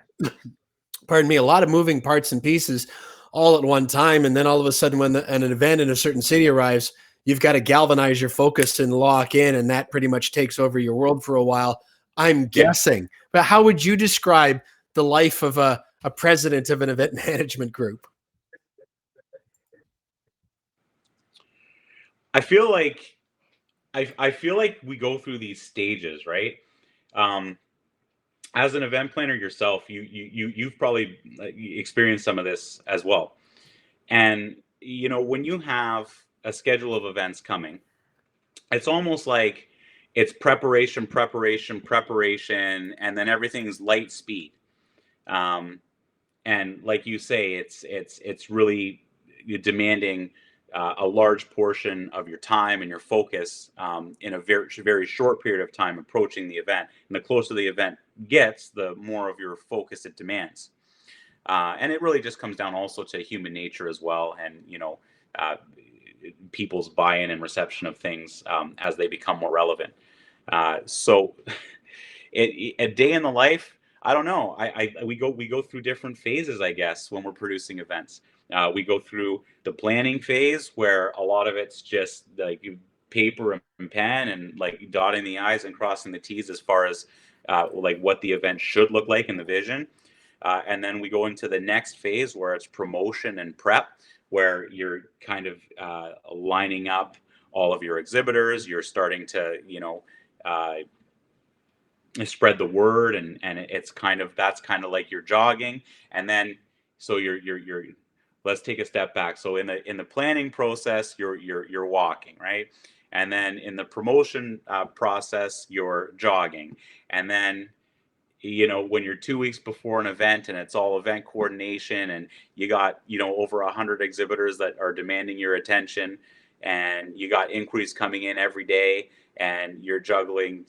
pardon me, a lot of moving parts and pieces all at one time. And then all of a sudden, when an event in a certain city arrives, you've got to galvanize your focus and lock in. And that pretty much takes over your world for a while, I'm guessing. But how would you describe the life of a president of an event management group? I feel like I feel like we go through these stages, right? Um, as an event planner yourself, you've probably experienced some of this as well. And when you have a schedule of events coming, it's almost like it's preparation, preparation, preparation, and then everything's light speed. Um, and like you say, it's really demanding a large portion of your time and your focus in a very short period of time approaching the event. And the closer the event gets, the more of your focus it demands. And it really just comes down also to human nature as well, and uh, people's buy-in and reception of things as they become more relevant. So a day in the life, I don't know. We go through different phases, I guess, when we're producing events. We go through the planning phase where a lot of it's just like paper and pen and like dotting the i's and crossing the t's as far as like what the event should look like in the vision. And then we go into the next phase where it's promotion and prep, where you're kind of lining up all of your exhibitors. You're starting to uh, spread the word, and it's kind of that's kind of like you're jogging. And then so you're let's take a step back. So in the planning process, you're walking, right? And then in the promotion process, you're jogging. And then when you're 2 weeks before an event and it's all event coordination, and you got over 100 exhibitors that are demanding your attention, and you got inquiries coming in every day, and you're juggling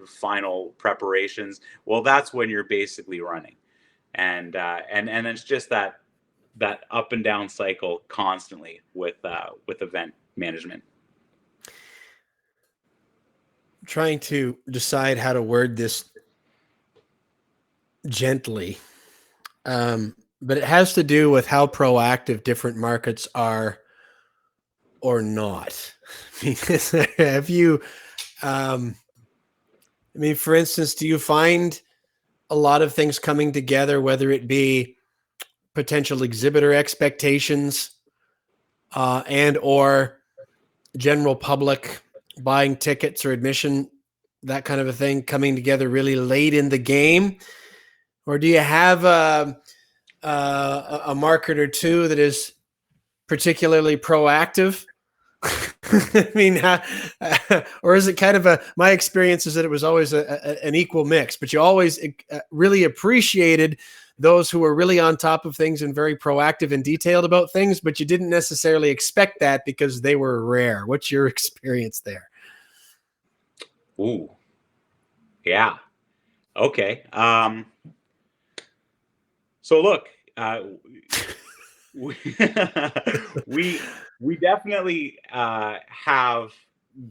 final preparations, well, that's when you're basically running. And it's just that up and down cycle constantly with event management. Trying to decide how to word this gently. But it has to do with how proactive different markets are or not. Because have you, for instance, do you find a lot of things coming together, whether it be potential exhibitor expectations and or general public buying tickets or admission, that kind of a thing, coming together really late in the game? Or do you have a market or two that is particularly proactive? Or is it kind of my experience is that it was always an equal mix, but you always really appreciated those who were really on top of things and very proactive and detailed about things, but you didn't necessarily expect that because they were rare. What's your experience there? Ooh, yeah. Okay. So look, we we we definitely have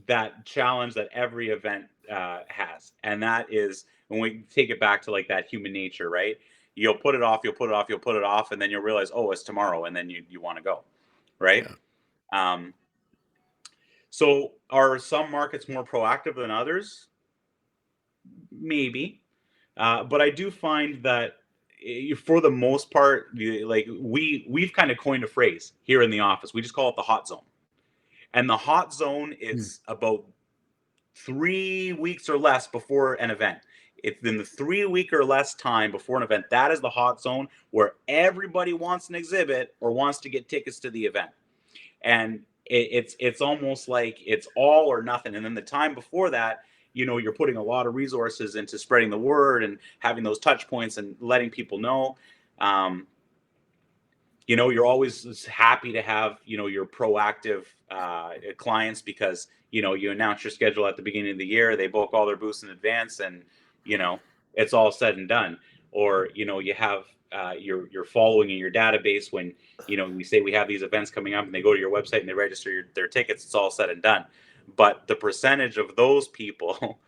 that challenge that every event has, and that is when we take it back to like that human nature, right? You'll put it off, you'll put it off, you'll put it off, and then you'll realize, oh, it's tomorrow, and then you want to go, right? Yeah. Um, so are some markets more proactive than others? Maybe. But I do find that for the most part, like we've kind of coined a phrase here in the office. We just call it the hot zone. And the hot zone Hmm. is about 3 weeks or less before an event. It's in the 3 week or less time before an event. That is the hot zone where everybody wants an exhibit or wants to get tickets to the event. And it's almost like it's all or nothing. And then the time before that, you're putting a lot of resources into spreading the word and having those touch points and letting people know. um, you're always happy to have your proactive clients, because you announce your schedule at the beginning of the year, they book all their booths in advance, and you know it's all said and done. Or you have your following in your database when we say we have these events coming up, and they go to your website and they register their tickets. It's all said and done. But the percentage of those people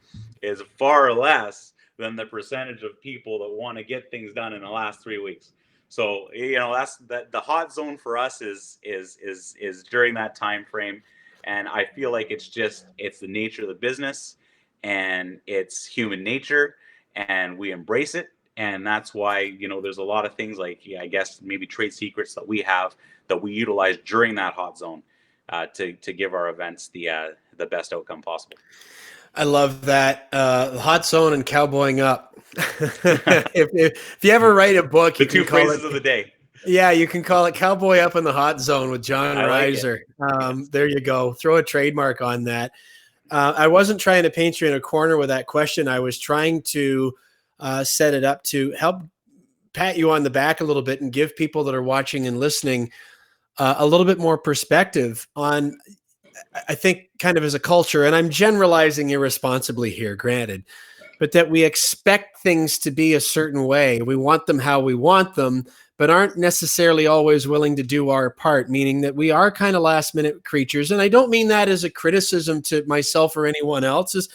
is far less than the percentage of people that want to get things done in the last 3 weeks. So that's that the hot zone for us is during that time frame. And I feel like it's the nature of the business, and it's human nature, and we embrace it. And that's why there's a lot of things like, yeah, I guess maybe trade secrets that we have that we utilize during that hot zone. to give our events the best outcome possible. I love that. The Hot Zone and Cowboying Up. If you ever write a book, The you two can call it. phrases of the day. Yeah, you can call it Cowboy Up in the Hot Zone with John I like it. Reiser. Yes. There you go. Throw a trademark on that. I wasn't trying to paint you in a corner with that question. I was trying to set it up to help pat you on the back a little bit and give people that are watching and listening a little bit more perspective on, I think, kind of as a culture, and I'm generalizing irresponsibly here, granted, but that we expect things to be a certain way. We want them how we want them, but aren't necessarily always willing to do our part, meaning that we are kind of last minute creatures. And I don't mean that as a criticism to myself or anyone else.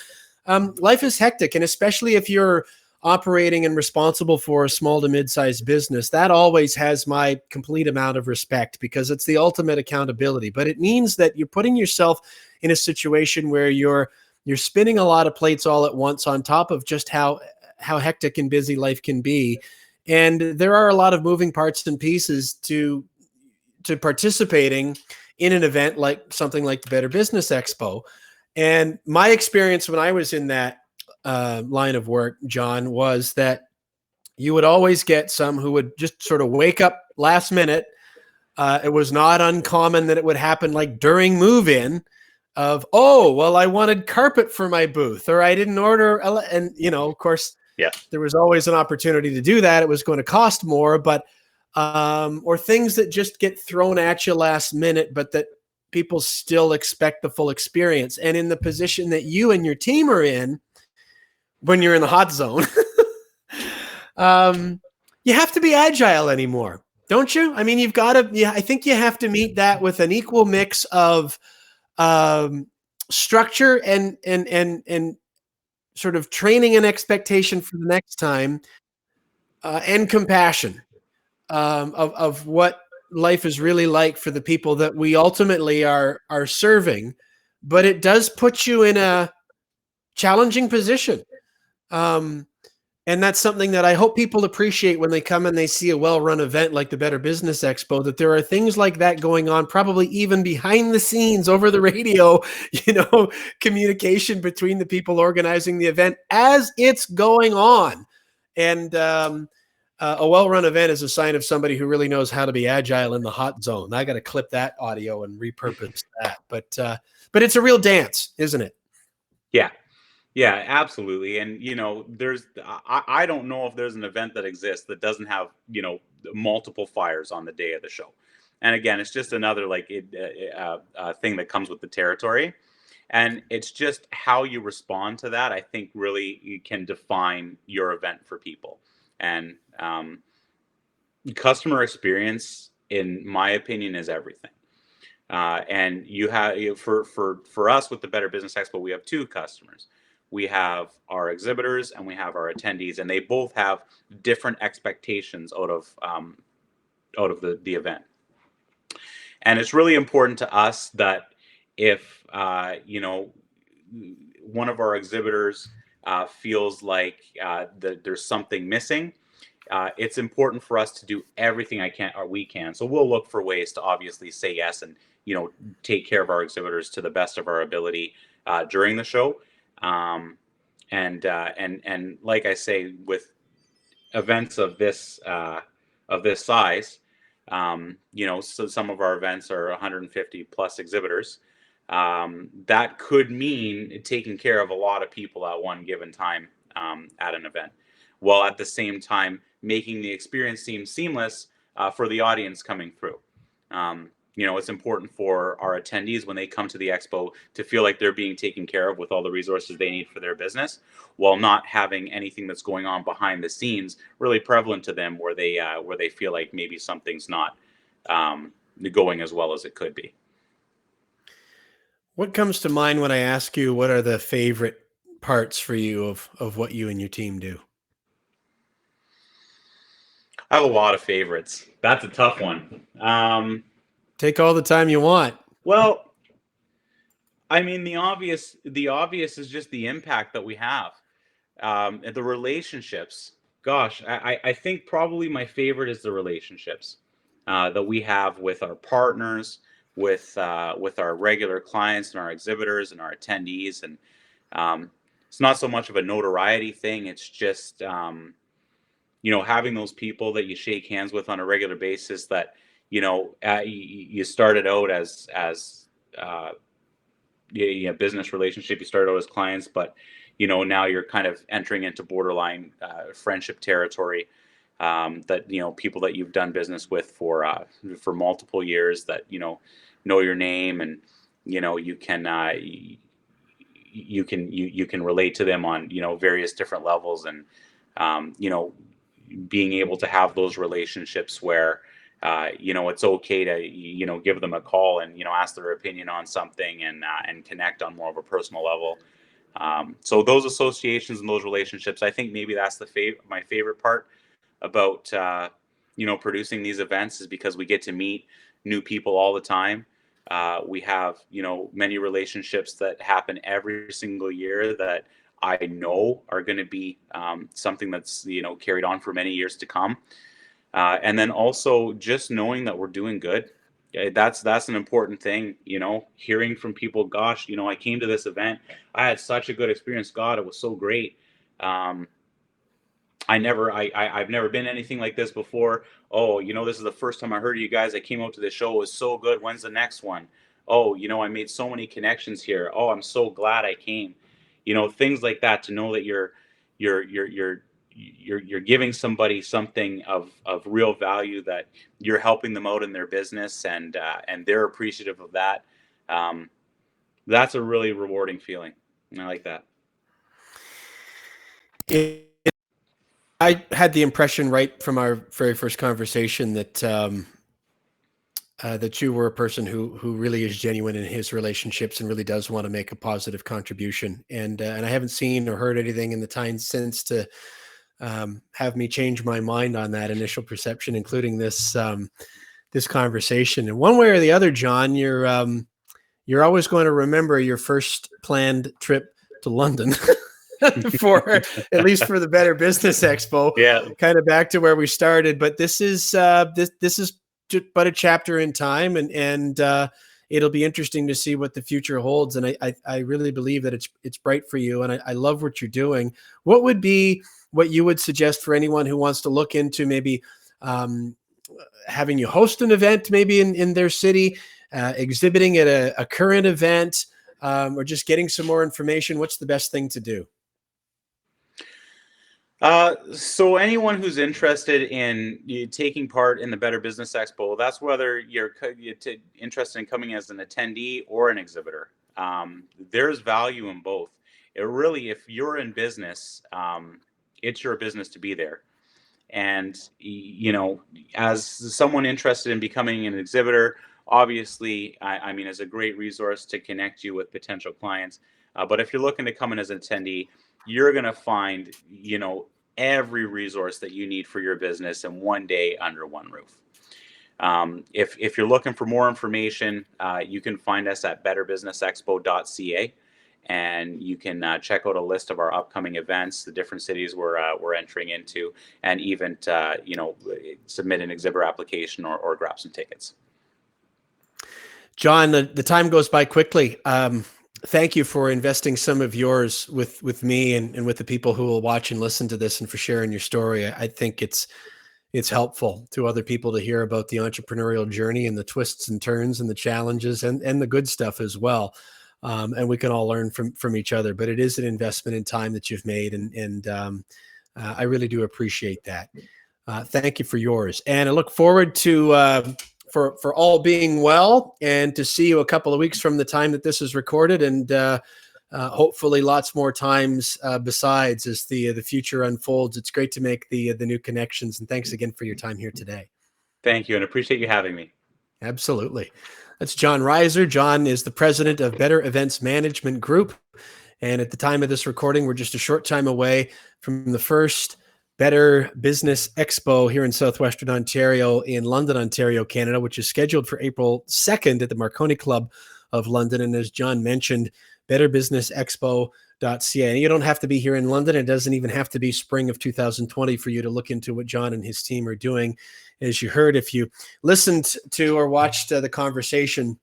Life is hectic, and especially if you're operating and responsible for a small to mid-sized business, that always has my complete amount of respect because it's the ultimate accountability. But it means that you're putting yourself in a situation where you're spinning a lot of plates all at once on top of just how hectic and busy life can be. And there are a lot of moving parts and pieces to participating in an event like something like the Better Business Expo. And my experience when I was in that line of work, John, was that you would always get some who would just sort of wake up last minute. It was not uncommon that it would happen like during move-in of, oh, well, I wanted carpet for my booth, or I didn't order. And, of course, Yeah. there was always an opportunity to do that. It was going to cost more, but, or things that just get thrown at you last minute, but that people still expect the full experience. And in the position that you and your team are in, when you're in the hot zone, you have to be agile anymore, don't you? I mean, you've got to, I think you have to meet that with an equal mix of structure and sort of training and expectation for the next time, and compassion of what life is really like for the people that we ultimately are serving. But it does put you in a challenging position. And that's something that I hope people appreciate when they come and they see a well-run event like the Better Business Expo, that there are things like that going on, probably even behind the scenes over the radio, communication between the people organizing the event as it's going on. And a well-run event is a sign of somebody who really knows how to be agile in the hot zone. I got to clip that audio and repurpose that. But it's a real dance, isn't it? Yeah. Yeah, absolutely. And, I don't know if there's an event that exists that doesn't have, multiple fires on the day of the show. And again, it's just another thing that comes with the territory. And it's just how you respond to that, I think, really you can define your event for people. And customer experience, in my opinion, is everything. And you have, for us with the Better Business Expo, we have two customers. We have our exhibitors and we have our attendees, and they both have different expectations out of the event. And it's really important to us that if one of our exhibitors feels like that there's something missing, it's important for us to do everything we can. So we'll look for ways to obviously say yes and take care of our exhibitors to the best of our ability during the show. And like I say, with events of this size, so some of our events are 150 plus exhibitors. That could mean taking care of a lot of people at one given time at an event, while at the same time making the experience seem seamless for the audience coming through. It's important for our attendees when they come to the expo to feel like they're being taken care of with all the resources they need for their business, while not having anything that's going on behind the scenes really prevalent to them where they feel like maybe something's not going as well as it could be. What comes to mind when I ask you what are the favorite parts for you of what you and your team do? I have a lot of favorites. That's a tough one. Take all the time you want. Well, I mean, the obvious is just the impact that we have, and the relationships. Gosh, I think probably my favorite is the relationships that we have with our partners, with our regular clients and our exhibitors and our attendees. And it's not so much of a notoriety thing. It's just having those people that you shake hands with on a regular basis that you started out as business relationship. You started out as clients, but now you're kind of entering into borderline friendship territory. That people that you've done business with for multiple years that know your name, and you can relate to them on various different levels, and being able to have those relationships where it's okay to give them a call and ask their opinion on something, and connect on more of a personal level. So those associations and those relationships, I think maybe that's my favorite part about producing these events, is because we get to meet new people all the time. We have many relationships that happen every single year that I know are going to be something that's carried on for many years to come. And then also just knowing that we're doing good. That's an important thing, hearing from people, gosh, I came to this event, I had such a good experience. God, it was so great. I've never been anything like this before. Oh, this is the first time I heard of you guys. I came out to this show. It was so good. When's the next one? Oh, I made so many connections here. Oh, I'm so glad I came. Things like that, to know that you're giving somebody something of real value, that you're helping them out in their business, and they're appreciative of that. That's a really rewarding feeling. And I like that. I had the impression right from our very first conversation that that you were a person who really is genuine in his relationships and really does want to make a positive contribution. And I haven't seen or heard anything in the time since to have me change my mind on that initial perception, including this this conversation. And one way or the other, John, you're always going to remember your first planned trip to London. For at least for the Better Business Expo, Yeah, kind of back to where we started. But this is this is but a chapter in time, and it'll be interesting to see what the future holds. And I really believe that it's bright for you, and I love what you're doing. What would be what you would suggest for anyone who wants to look into maybe having you host an event, maybe in their city, exhibiting at a current event, or just getting some more information? What's the best thing to do? So anyone who's interested in taking part in the Better Business Expo, that's whether you're interested in coming as an attendee or an exhibitor. There's value in both. It really, if you're in business, it's your business to be there. And as someone interested in becoming an exhibitor, obviously, I mean, it's a great resource to connect you with potential clients. But if you're looking to come in as an attendee, you're going to find, every resource that you need for your business in one day under one roof. If you're looking for more information, you can find us at betterbusinessexpo.ca, and you can check out a list of our upcoming events, the different cities we're entering into, and even submit an exhibitor application or grab some tickets. John, the time goes by quickly. Thank you for investing some of yours with me and with the people who will watch and listen to this, and for sharing your story. I think it's helpful to other people to hear about the entrepreneurial journey and the twists and turns and the challenges and the good stuff as well. And we can all learn from each other. But it is an investment in time that you've made, and I really do appreciate that. Thank you for yours, and I look forward to. For all being well, and to see you a couple of weeks from the time that this is recorded, and hopefully lots more times besides as the future unfolds. It's great to make the new connections, and thanks again for your time here today. Thank you, and appreciate you having me. Absolutely. That's John Reiser. John is the president of Better Events Management Group, and at the time of this recording, we're just a short time away from the first Better Business Expo here in Southwestern Ontario, in London, Ontario, Canada, which is scheduled for April 2nd at the Marconi Club of London. And as John mentioned, betterbusinessexpo.ca. And you don't have to be here in London. It doesn't even have to be spring of 2020 for you to look into what John and his team are doing. As you heard, if you listened to or watched the conversation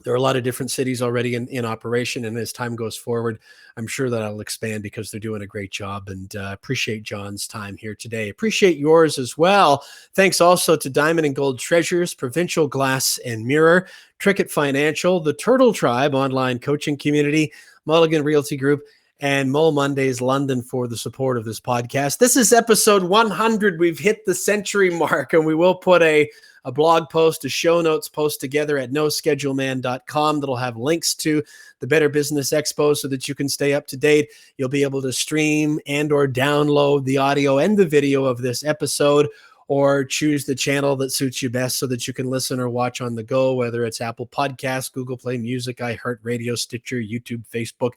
There are a lot of different cities already in operation, and as time goes forward, I'm sure that I'll expand because they're doing a great job. And appreciate John's time here today. Appreciate yours as well. Thanks also to Diamond and Gold Treasures, Provincial Glass and Mirror, Trickett Financial, the Turtle Tribe online coaching community, Mulligan Realty Group, and Mo Mondays London for the support of this podcast. This is episode 100. We've hit the century mark, and we will put a blog post, a show notes post together at noscheduleman.com that'll have links to the Better Business Expo so that you can stay up to date. You'll be able to stream and or download the audio and the video of this episode, or choose the channel that suits you best so that you can listen or watch on the go, whether it's Apple Podcasts, Google Play Music, iHeartRadio, Stitcher, YouTube, Facebook.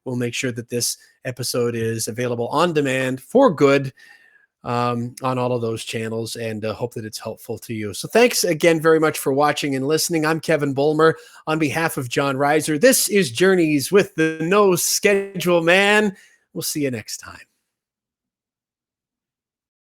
We'll make sure that this episode is available on demand for good on all of those channels, and hope that it's helpful to you. So thanks again very much for watching and listening. I'm Kevin Bulmer on behalf of John Reiser. This is Journeys with the No Schedule Man. We'll see you next time.